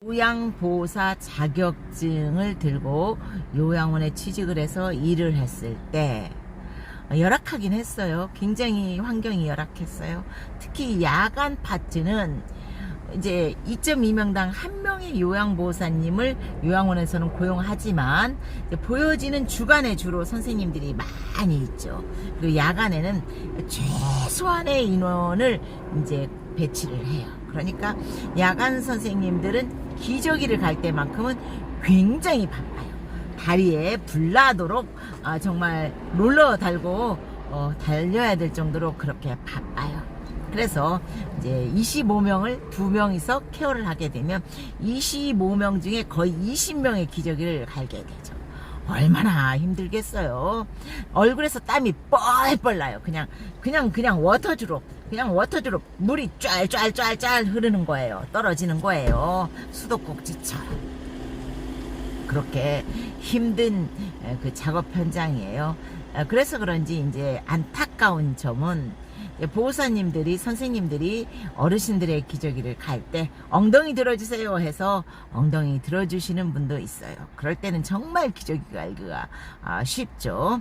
요양보호사 자격증을 들고 요양원에 취직을 해서 일을 했을 때 열악하긴 했어요. 굉장히 환경이 열악했어요. 특히 야간 파트는 이제 2.2명당 1명의 요양보호사님을 요양원에서는 고용하지만 보여지는 주간에 주로 선생님들이 많이 있죠. 그리고 야간에는 최소한의 인원을 이제 배치를 해요. 그러니까 야간 선생님들은 기저귀를 갈 때만큼은 굉장히 바빠요. 다리에 불나도록 정말 롤러 달고 달려야 될 정도로 그렇게 바빠요. 그래서 이제 25명을 2명이서 케어를 하게 되면 25명 중에 거의 20명의 기저귀를 갈게 되죠. 얼마나 힘들겠어요. 얼굴에서 땀이 뻘뻘 나요. 그냥 워터드롭, 물이 짤 흐르는 거예요. 떨어지는 거예요. 수도꼭지처럼. 그렇게 힘든 그 작업 현장이에요. 그래서 그런지 이제 안타까운 점은 보호사님들이, 선생님들이 어르신들의 기저귀를 갈 때 엉덩이 들어주세요 해서 엉덩이 들어주시는 분도 있어요. 그럴 때는 정말 기저귀 갈기가 쉽죠.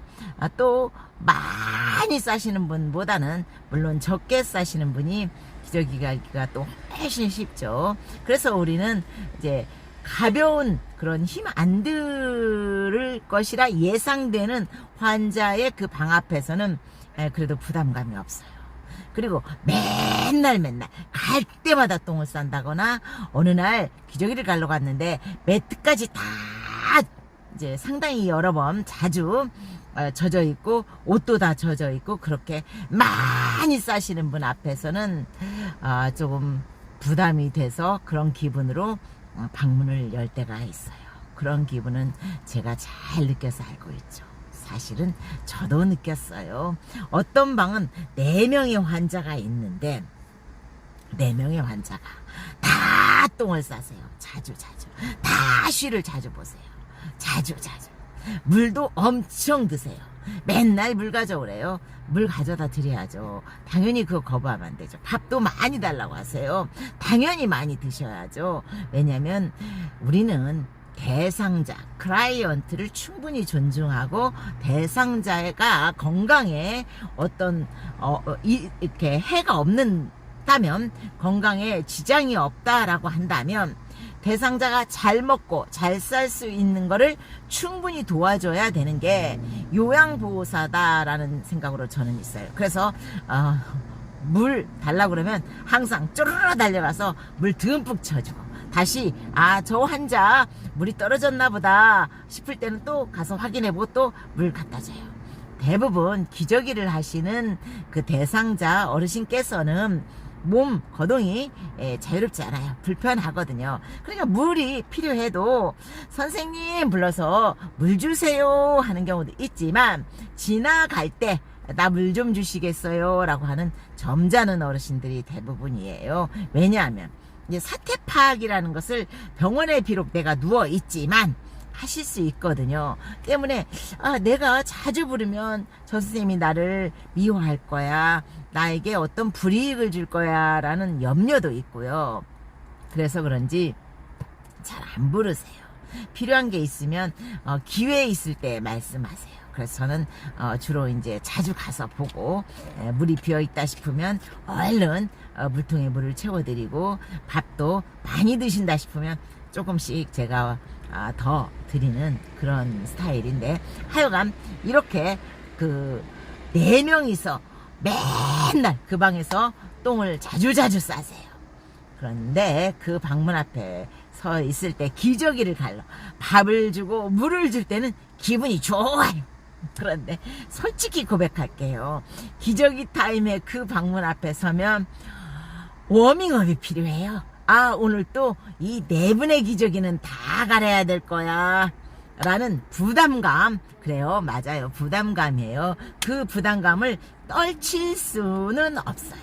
또 많이 싸시는 분보다는 물론 적게 싸시는 분이 기저귀 갈기가 또 훨씬 쉽죠. 그래서 우리는 이제 가벼운 그런 힘 안 들을 것이라 예상되는 환자의 그 방 앞에서는 그래도 부담감이 없어요. 그리고 맨날 갈 때마다 똥을 싼다거나 어느 날 기저귀를 갈러 갔는데 매트까지 다 이제 상당히 여러 번 자주 젖어 있고 옷도 다 젖어 있고 그렇게 많이 싸시는 분 앞에서는 조금 부담이 돼서 그런 기분으로 방문을 열 때가 있어요. 그런 기분은 제가 잘 느껴서 알고 있죠. 사실은 저도 느꼈어요. 어떤 방은 4명의 환자가 있는데 4명의 환자가 다 똥을 싸세요. 자주 다 쉬를 자주 보세요. 자주 물도 엄청 드세요. 맨날 물 가져오래요. 물 가져다 드려야죠. 당연히 그거 거부하면 안 되죠. 밥도 많이 달라고 하세요. 당연히 많이 드셔야죠. 왜냐면 우리는 대상자, 클라이언트를 충분히 존중하고 대상자가 건강에 어떤 이렇게 해가 없는다면, 건강에 지장이 없다라고 한다면 대상자가 잘 먹고 잘 살 수 있는 거를 충분히 도와줘야 되는 게 요양보호사다라는 생각으로 저는 있어요. 그래서 물 달라고 그러면 항상 쪼르르 달려가서 물 듬뿍 쳐주고, 다시 저 환자 물이 떨어졌나 보다 싶을 때는 또 가서 확인해보고 또 물 갖다 줘요. 대부분 기저귀를 하시는 그 대상자 어르신께서는 몸 거동이 자유롭지 않아요. 불편하거든요. 그러니까 물이 필요해도 선생님 불러서 물 주세요 하는 경우도 있지만, 지나갈 때 나 물 좀 주시겠어요 라고 하는 점잖은 어르신들이 대부분이에요. 왜냐하면 이제 사태 파악이라는 것을 병원에 비록 내가 누워 있지만 하실 수 있거든요. 때문에 내가 자주 부르면 저 선생님이 나를 미워할 거야, 나에게 어떤 불이익을 줄 거야 라는 염려도 있고요. 그래서 그런지 잘 안 부르세요. 필요한 게 있으면 기회 있을 때 말씀하세요. 그래서 저는 주로 이제 자주 가서 보고, 물이 비어 있다 싶으면 얼른 물통에 물을 채워드리고, 밥도 많이 드신다 싶으면 조금씩 제가 더 드리는 그런 스타일인데, 하여간 이렇게 그 4명이서 맨날 그 방에서 똥을 자주 싸세요. 그런데 그 방문 앞에 서 있을 때 기저귀를 갈러 밥을 주고 물을 줄 때는 기분이 좋아요. 그런데 솔직히 고백할게요. 기저귀 타임에 그 방문 앞에 서면 워밍업이 필요해요. 오늘 또 이 4분의 기저귀는 다 갈아야 될 거야 라는 부담감. 그래요, 맞아요, 부담감이에요. 그 부담감을 떨칠 수는 없어요.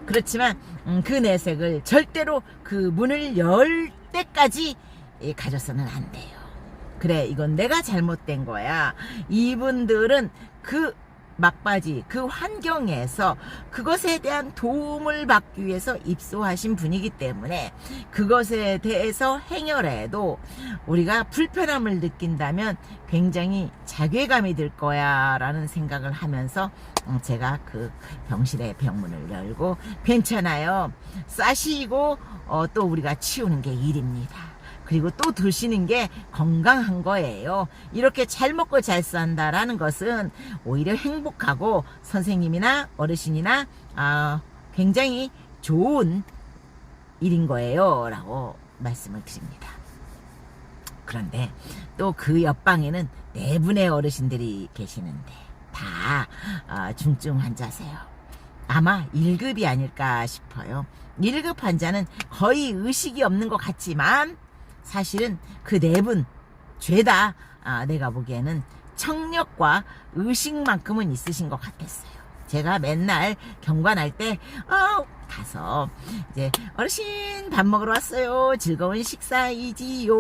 그렇지만 그 내색을 절대로 그 문을 열 때까지 가져서는 안 돼요. 그래, 이건 내가 잘못된 거야. 이분들은 그 막바지 그 환경에서 그것에 대한 도움을 받기 위해서 입소하신 분이기 때문에 그것에 대해서 행여라도 우리가 불편함을 느낀다면 굉장히 자괴감이 들 거야 라는 생각을 하면서 제가 그 병실의 병문을 열고 괜찮아요, 싸시고 또 우리가 치우는 게 일입니다. 그리고 또 드시는 게 건강한 거예요. 이렇게 잘 먹고 잘 산다라는 것은 오히려 행복하고 선생님이나 어르신이나 굉장히 좋은 일인 거예요 라고 말씀을 드립니다. 그런데 또 그 옆방에는 4분의 어르신들이 계시는데 다 중증 환자세요. 아마 1급이 아닐까 싶어요. 1급 환자는 거의 의식이 없는 것 같지만 사실은 그 4분 죄다 내가 보기에는 청력과 의식만큼은 있으신 것 같았어요. 제가 맨날 경관할 때 가서 이제 어르신 밥 먹으러 왔어요. 즐거운 식사이지요.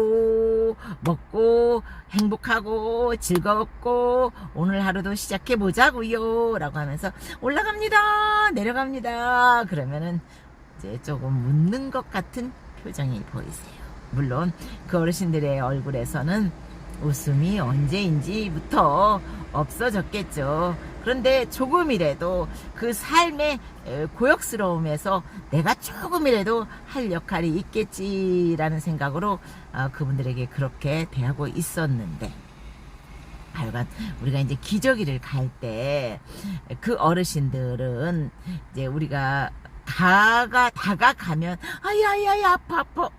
먹고 행복하고 즐겁고 오늘 하루도 시작해 보자고요 라고 하면서 올라갑니다, 내려갑니다. 그러면은 이제 조금 웃는 것 같은 표정이 보이세요. 물론 그 어르신들의 얼굴에서는 웃음이 언제인지부터 없어졌겠죠. 그런데 조금이라도 그 삶의 고역스러움에서 내가 조금이라도 할 역할이 있겠지라는 생각으로 그분들에게 그렇게 대하고 있었는데, 하여간 우리가 이제 기저귀를 갈 때 그 어르신들은 이제 우리가 다가가면 아야야야 아파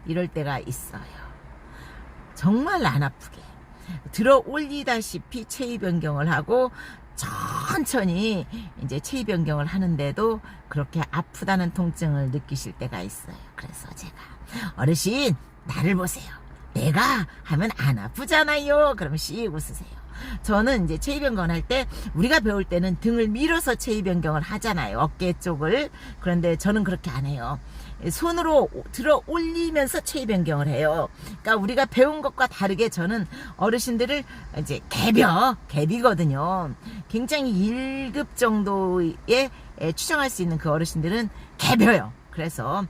이럴 때가 있어요. 정말 안 아프게 들어 올리다시피 체위 변경을 하고 천천히 이제 체위 변경을 하는데도 그렇게 아프다는 통증을 느끼실 때가 있어요. 그래서 제가 어르신 나를 보세요, 내가 하면 안 아프잖아요. 그러면 씩 웃으세요. 저는 이제 체위 변경을 할 때 우리가 배울 때는 등을 밀어서 체위 변경을 하잖아요, 어깨 쪽을. 그런데 저는 그렇게 안 해요. 손으로 들어 올리면서 체위 변경을 해요. 그러니까 우리가 배운 것과 다르게 저는 어르신들을 이제 개비거든요. 굉장히 1급 정도에 추정할 수 있는 그 어르신들은 개벼요. 그래서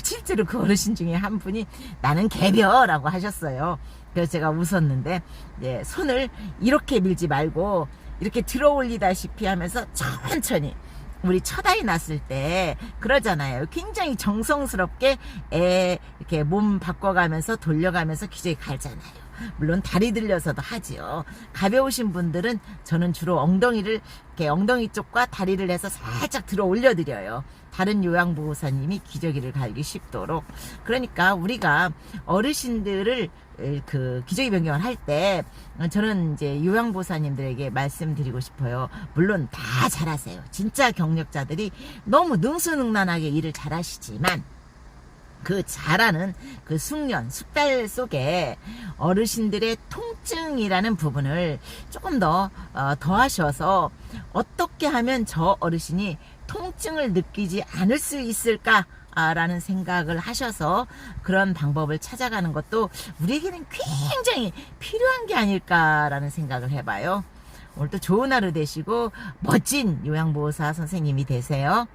실제로 그 어르신 중에 한 분이 나는 개벼라고 하셨어요. 그래서 제가 웃었는데, 손을 이렇게 밀지 말고 이렇게 들어 올리다시피 하면서 천천히, 우리 첫 아이 낳았을 때 그러잖아요. 굉장히 정성스럽게 이렇게 몸 바꿔가면서 돌려가면서 기저귀 갈잖아요. 물론 다리 들려서도 하지요. 가벼우신 분들은 저는 주로 엉덩이 쪽과 다리를 해서 살짝 들어 올려드려요. 다른 요양보호사님이 기저귀를 갈기 쉽도록. 그러니까 우리가 어르신들을 그 기저귀 변경을 할 때 저는 이제 요양보호사님들에게 말씀드리고 싶어요. 물론 다 잘하세요. 진짜 경력자들이 너무 능수능란하게 일을 잘하시지만 그 잘하는 그 숙달 속에 어르신들의 통증이라는 부분을 조금 더 더하셔서 어떻게 하면 저 어르신이 통증을 느끼지 않을 수 있을까 라는 생각을 하셔서 그런 방법을 찾아가는 것도 우리에게는 굉장히 필요한 게 아닐까라는 생각을 해봐요. 오늘도 좋은 하루 되시고 멋진 요양보호사 선생님이 되세요.